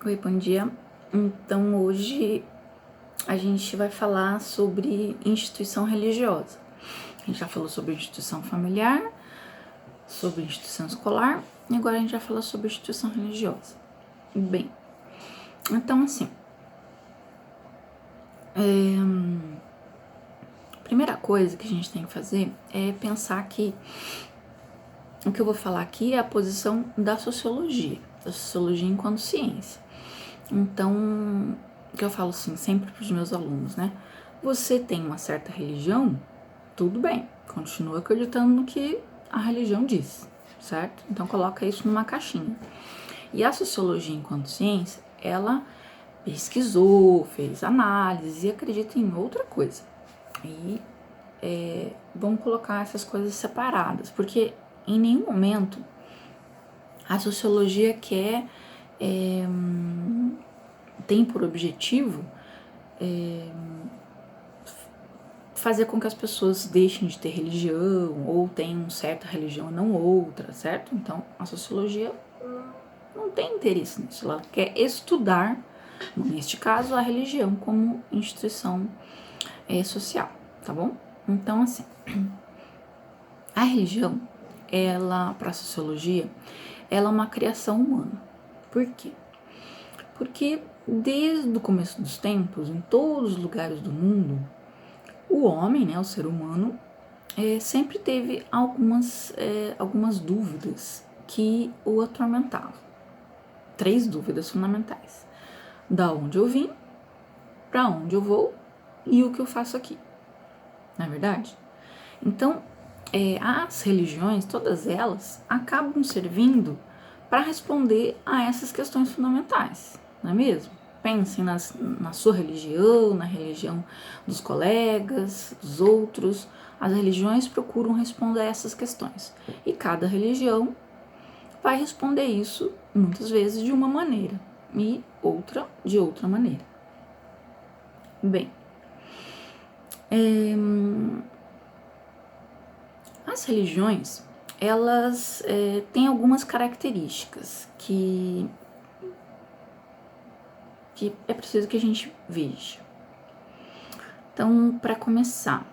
Oi, bom dia. Então, hoje a gente vai falar sobre instituição religiosa. A gente já falou sobre instituição familiar, sobre instituição escolar, e agora a gente vai falar sobre instituição religiosa. Bem, então assim, a primeira coisa que a gente tem que fazer é pensar que o que eu vou falar aqui é a posição da sociologia enquanto ciência. Então, o que eu falo assim, sempre para os meus alunos, né? Você tem uma certa religião, tudo bem, continua acreditando no que a religião diz, certo? Então coloca isso numa caixinha. E a sociologia enquanto ciência, ela pesquisou, fez análise e acredita em outra coisa. E vamos colocar essas coisas separadas, porque em nenhum momento a sociologia tem por objetivo fazer com que as pessoas deixem de ter religião ou tenham certa religião e não outra, certo? Então, a sociologia não tem interesse nisso, ela quer estudar, neste caso, a religião como instituição social, tá bom? Então, assim, a religião, ela, para a sociologia, ela é uma criação humana. Por quê? Porque desde o começo dos tempos, em todos os lugares do mundo, o homem, né, o ser humano, sempre teve algumas dúvidas que o atormentavam. 3 dúvidas fundamentais: da onde eu vim, para onde eu vou e o que eu faço aqui. Não é verdade? Então, as religiões, todas elas, acabam servindo para responder a essas questões fundamentais, não é mesmo? Pensem na sua religião, na religião dos colegas, dos outros. As religiões procuram responder a essas questões. E cada religião vai responder isso, muitas vezes, de uma maneira e outra de outra maneira. Bem, as religiões, elas têm algumas características que é preciso que a gente veja. Então, para começar,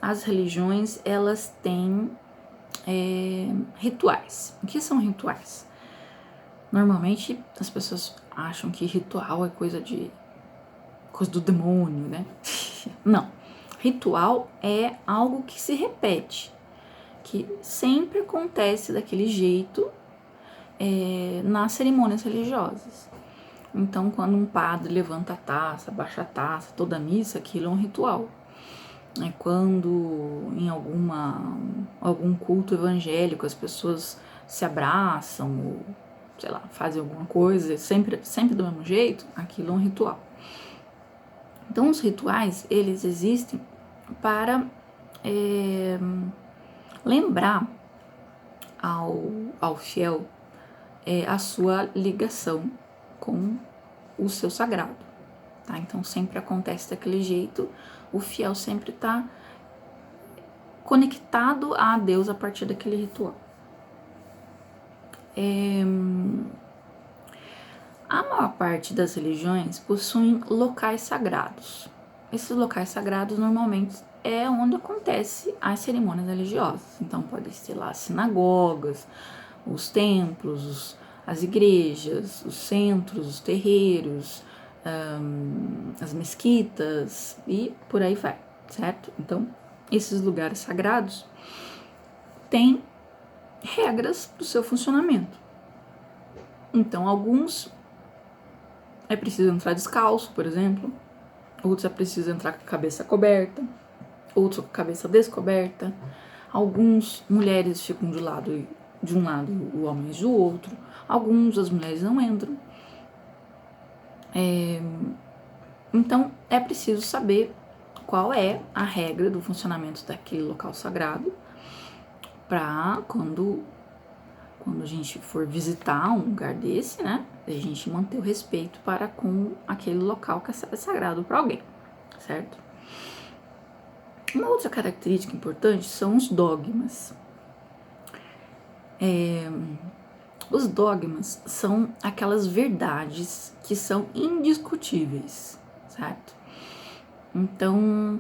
as religiões, elas têm rituais. O que são rituais? Normalmente, as pessoas acham que ritual é coisa do demônio, né? Não. Ritual é algo que se repete, que sempre acontece daquele jeito nas cerimônias religiosas. Então, quando um padre levanta a taça, baixa a taça, toda a missa, aquilo é um ritual. Quando em algum culto evangélico as pessoas se abraçam ou, sei lá, fazem alguma coisa, sempre do mesmo jeito, aquilo é um ritual. Então, os rituais, eles existem para lembrar ao fiel a sua ligação com o seu sagrado, tá? Então, sempre acontece daquele jeito, o fiel sempre está conectado a Deus a partir daquele ritual. A maior parte das religiões possuem locais sagrados. Esses locais sagrados normalmente é onde acontecem as cerimônias religiosas. Então pode ser lá as sinagogas, os templos, as igrejas, os centros, os terreiros, as mesquitas e por aí vai, certo? Então esses lugares sagrados têm regras do seu funcionamento. Então alguns é preciso entrar descalço, por exemplo. Outros é preciso entrar com a cabeça coberta. Outros com a cabeça descoberta. Alguns mulheres ficam de um lado e homens do outro. Alguns as mulheres não entram. Então é preciso saber qual é a regra do funcionamento daquele local sagrado para quando a gente for visitar um lugar desse, né, a gente manter o respeito para com aquele local que é sagrado para alguém, certo? Uma outra característica importante são os dogmas. Os dogmas são aquelas verdades que são indiscutíveis, certo? Então,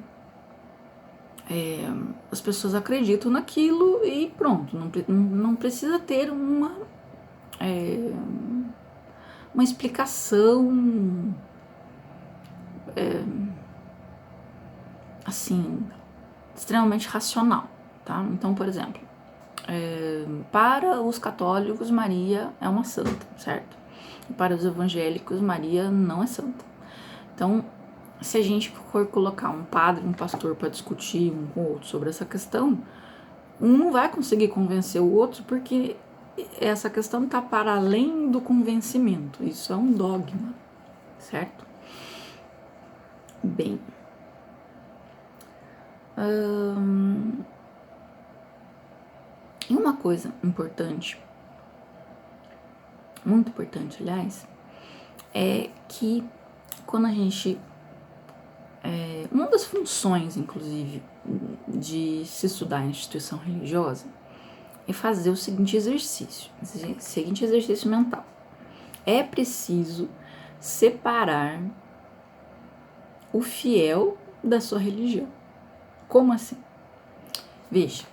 as pessoas acreditam naquilo e pronto, não precisa ter uma explicação assim, extremamente racional, tá? Então, por exemplo, para os católicos, Maria é uma santa, certo? E para os evangélicos, Maria não é santa. Então, se a gente for colocar um padre, um pastor para discutir um com o outro sobre essa questão, um não vai conseguir convencer o outro porque essa questão está para além do convencimento. Isso é um dogma, certo? Bem, e uma coisa importante, muito importante, aliás, é que quando a gente... uma das funções, inclusive, de se estudar em instituição religiosa é fazer o seguinte exercício mental. É preciso separar o fiel da sua religião. Como assim? Veja,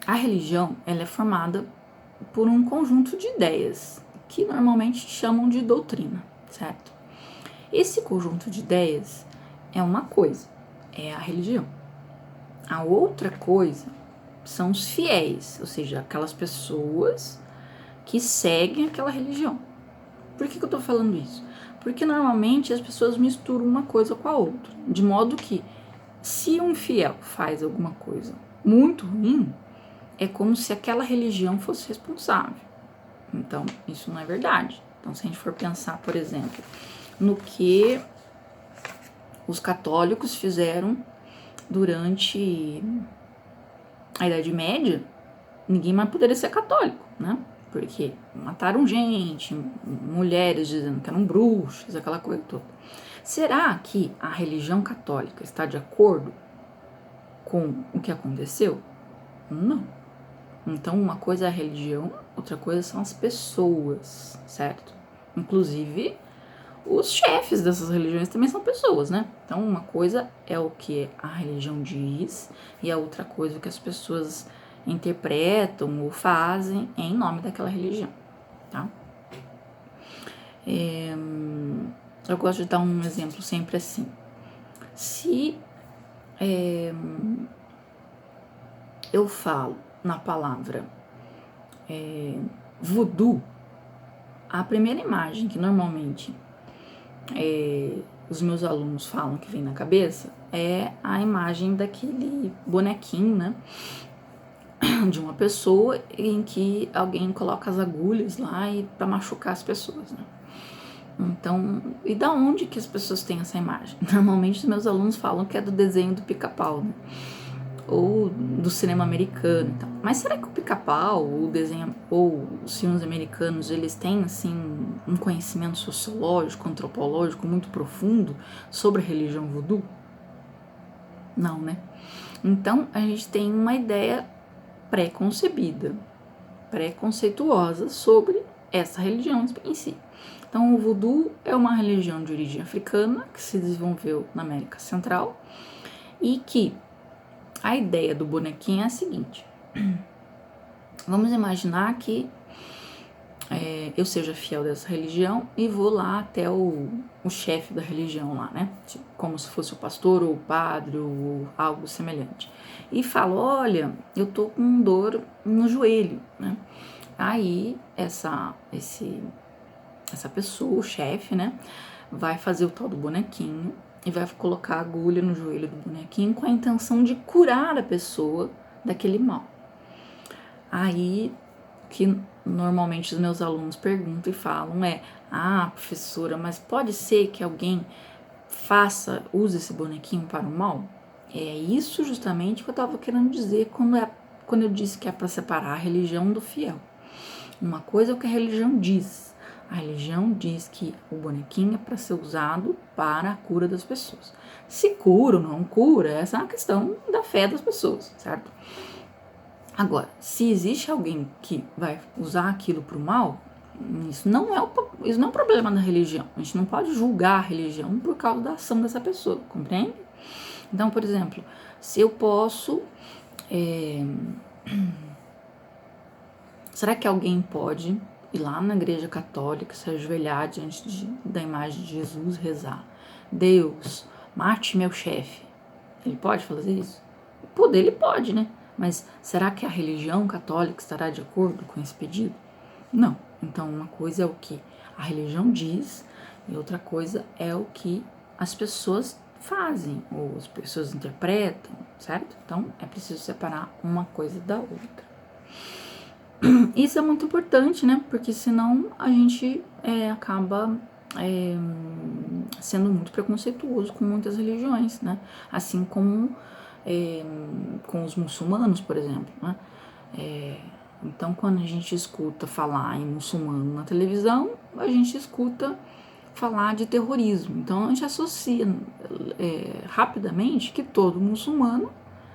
a religião ela é formada por um conjunto de ideias que normalmente chamam de doutrina, certo? Esse conjunto de ideias é uma coisa, é a religião. A outra coisa são os fiéis, ou seja, aquelas pessoas que seguem aquela religião. Por que eu tô falando isso? Porque normalmente as pessoas misturam uma coisa com a outra, de modo que se um fiel faz alguma coisa muito ruim, é como se aquela religião fosse responsável. Então, isso não é verdade. Então, se a gente for pensar, por exemplo, no que os católicos fizeram durante a Idade Média, ninguém mais poderia ser católico, né? Porque mataram gente, mulheres dizendo que eram bruxas, aquela coisa toda. Será que a religião católica está de acordo com o que aconteceu? Não. Então, uma coisa é a religião, outra coisa são as pessoas, certo? Inclusive, os chefes dessas religiões também são pessoas, né? Então, uma coisa é o que a religião diz e a outra coisa é o que as pessoas interpretam ou fazem em nome daquela religião, tá? Eu gosto de dar um exemplo sempre assim. Se eu falo na palavra voodoo, a primeira imagem que normalmente os meus alunos falam que vem na cabeça é a imagem daquele bonequinho, né? De uma pessoa em que alguém coloca as agulhas lá e para machucar as pessoas, né? Então, e da onde que as pessoas têm essa imagem? Normalmente os meus alunos falam que é do desenho do Pica-Pau, né? Ou do cinema americano e tal. Mas será que o Pica-Pau, o desenho, ou os filmes americanos, eles têm, assim, um conhecimento sociológico, antropológico muito profundo sobre a religião voodoo? Não, né? Então, a gente tem uma ideia pré-concebida, pré-conceituosa sobre essa religião em si. Então, o voodoo é uma religião de origem africana que se desenvolveu na América Central e que a ideia do bonequinho é a seguinte: vamos imaginar que eu seja fiel dessa religião e vou lá até o chefe da religião lá, né? Tipo, como se fosse o pastor ou o padre ou algo semelhante. E falo, olha, eu tô com dor no joelho, né? Aí essa pessoa, o chefe, né, vai fazer o tal do bonequinho e vai colocar a agulha no joelho do bonequinho com a intenção de curar a pessoa daquele mal. Aí, que normalmente os meus alunos perguntam e falam professora, mas pode ser que alguém use esse bonequinho para o mal? É isso justamente que eu estava querendo dizer quando eu disse que é para separar a religião do fiel. Uma coisa é o que a religião diz. A religião diz que o bonequinho é para ser usado para a cura das pessoas. Se cura ou não cura, essa é uma questão da fé das pessoas, certo? Agora, se existe alguém que vai usar aquilo para o mal, isso não é um problema da religião. A gente não pode julgar a religião por causa da ação dessa pessoa, compreende? Então, por exemplo, se eu posso... será que alguém pode ir lá na igreja católica, se ajoelhar diante da imagem de Jesus, rezar: Deus, mate meu chefe? Ele pode fazer isso? Poder, ele pode, né? Mas será que a religião católica estará de acordo com esse pedido? Não. Então, uma coisa é o que a religião diz e outra coisa é o que as pessoas fazem ou as pessoas interpretam, certo? Então, é preciso separar uma coisa da outra. Isso é muito importante, né? Porque senão a gente acaba sendo muito preconceituoso com muitas religiões, né? Assim como com os muçulmanos, por exemplo, né? Então, quando a gente escuta falar em muçulmano na televisão, a gente escuta falar de terrorismo. Então, a gente associa rapidamente que todo muçulmano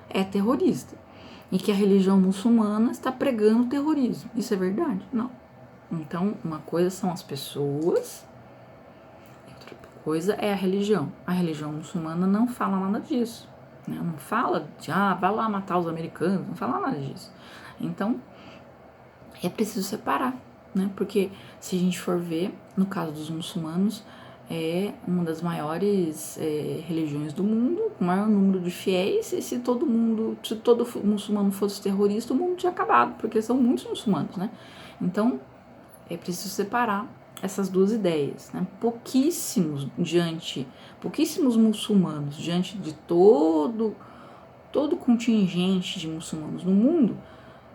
é terrorista e que a religião muçulmana está pregando terrorismo. Isso é verdade? Não. Então, uma coisa são as pessoas, outra coisa é a religião. A religião muçulmana não fala nada disso, né? Não fala de, vai lá matar os americanos, não fala nada disso. Então, é preciso separar, né? Porque se a gente for ver, no caso dos muçulmanos, é uma das maiores religiões do mundo, com o maior número de fiéis, e se todo muçulmano fosse terrorista, o mundo tinha acabado, porque são muitos muçulmanos, né? Então, é preciso separar essas duas ideias, né? Pouquíssimos muçulmanos diante de todo contingente de muçulmanos no mundo,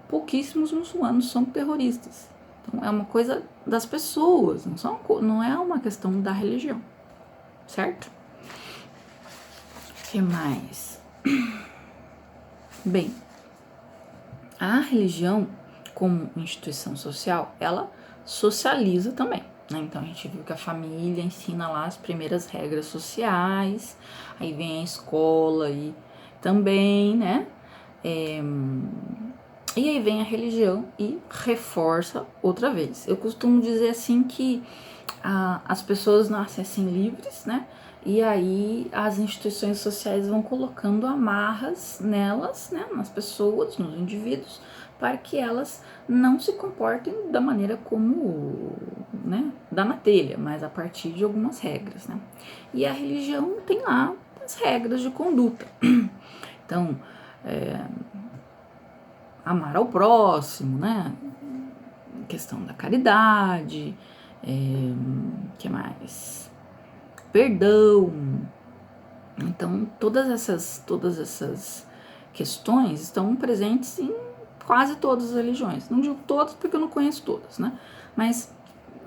pouquíssimos muçulmanos são terroristas. Então é uma coisa das pessoas, não é uma questão da religião, certo? O que mais? Bem, a religião, como instituição social, ela socializa também, né? Então a gente viu que a família ensina lá as primeiras regras sociais, aí vem a escola e também, né? E aí vem a religião e reforça outra vez. Eu costumo dizer assim que as pessoas nascem assim livres, né? E aí as instituições sociais vão colocando amarras nelas, né? Nas pessoas, nos indivíduos, para que elas não se comportem da maneira como, né? Dá na telha, mas a partir de algumas regras, né? E a religião tem lá as regras de conduta. Então, amar ao próximo, né? Questão da caridade, que mais? Perdão. Então, todas essas questões estão presentes em quase todas as religiões. Não digo todas porque eu não conheço todas, né? Mas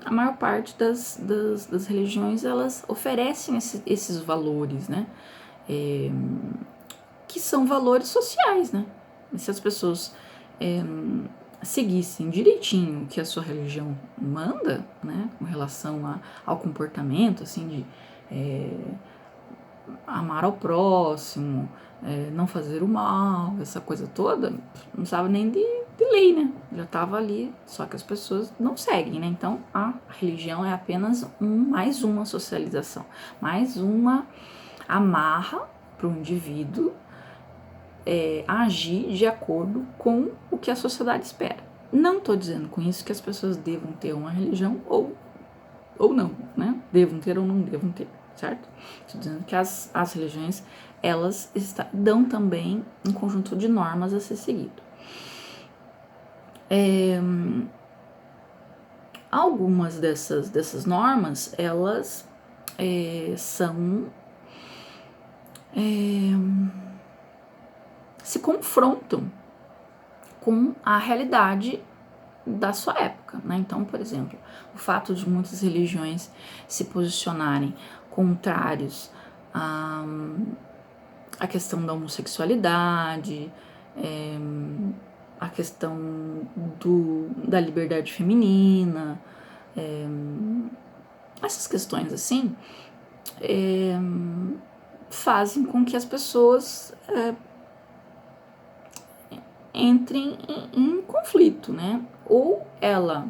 a maior parte das religiões, elas oferecem esses valores, né? Que são valores sociais, né? E se as pessoas seguissem direitinho o que a sua religião manda, né, com relação ao comportamento, assim, de amar ao próximo, não fazer o mal, essa coisa toda, não precisava nem de lei, né? Já estava ali, só que as pessoas não seguem, né? Então a religião é apenas mais uma socialização, mais uma amarra para o indivíduo agir de acordo com o que a sociedade espera. Não estou dizendo com isso que as pessoas devam ter uma religião ou não, né? Devam ter ou não devam ter, certo? Estou dizendo que as religiões, elas dão também um conjunto de normas a ser seguido. Algumas dessas normas, elas se confrontam com a realidade da sua época, né? Então, por exemplo, o fato de muitas religiões se posicionarem contrários à questão da homossexualidade, a questão da liberdade feminina, essas questões assim, fazem com que as pessoas entrem em conflito, né? Ou ela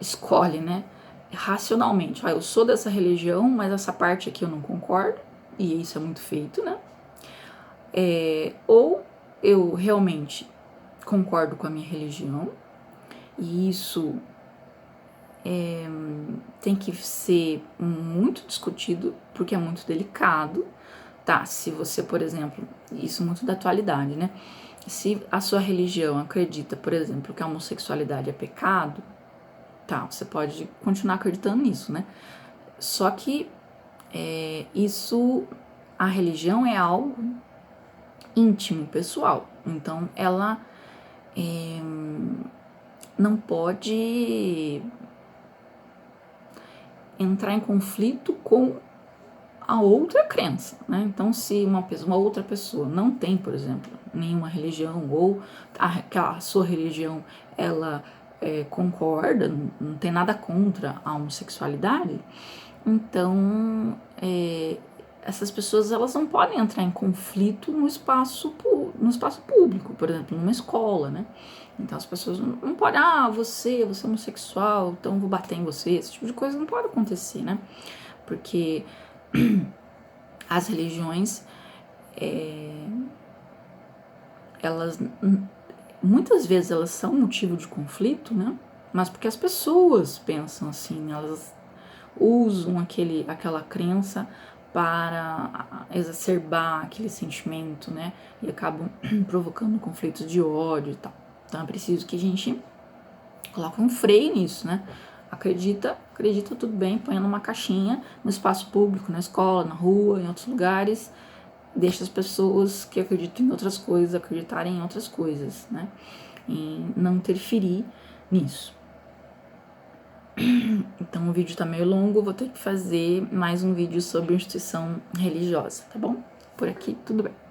escolhe, né, racionalmente, eu sou dessa religião, mas essa parte aqui eu não concordo, e isso é muito feito, né? Ou eu realmente concordo com a minha religião, e isso tem que ser muito discutido, porque é muito delicado, tá? Se você, por exemplo, isso muito da atualidade, né? Se a sua religião acredita, por exemplo, que a homossexualidade é pecado, tá, você pode continuar acreditando nisso, né? Só que a religião é algo íntimo, pessoal. Então, ela não pode entrar em conflito com a outra crença, né? Então, se uma outra pessoa não tem, por exemplo, nenhuma religião, ou a sua religião, ela concorda, não tem nada contra a homossexualidade, então essas pessoas, elas não podem entrar em conflito no espaço público, por exemplo, numa escola, né? Então as pessoas não podem, você é homossexual, então eu vou bater em você, esse tipo de coisa não pode acontecer, né? Porque as religiões, elas muitas vezes elas são motivo de conflito, né? Mas porque as pessoas pensam assim, elas usam aquela crença para exacerbar aquele sentimento, né? E acabam provocando conflitos de ódio e tal. Então é preciso que a gente coloque um freio nisso, né? Acredita tudo bem, põe numa caixinha, no espaço público, na escola, na rua, em outros lugares. Deixa as pessoas que acreditam em outras coisas acreditarem em outras coisas, né? E não interferir nisso. Então o vídeo tá meio longo, vou ter que fazer mais um vídeo sobre instituição religiosa, tá bom? Por aqui, tudo bem.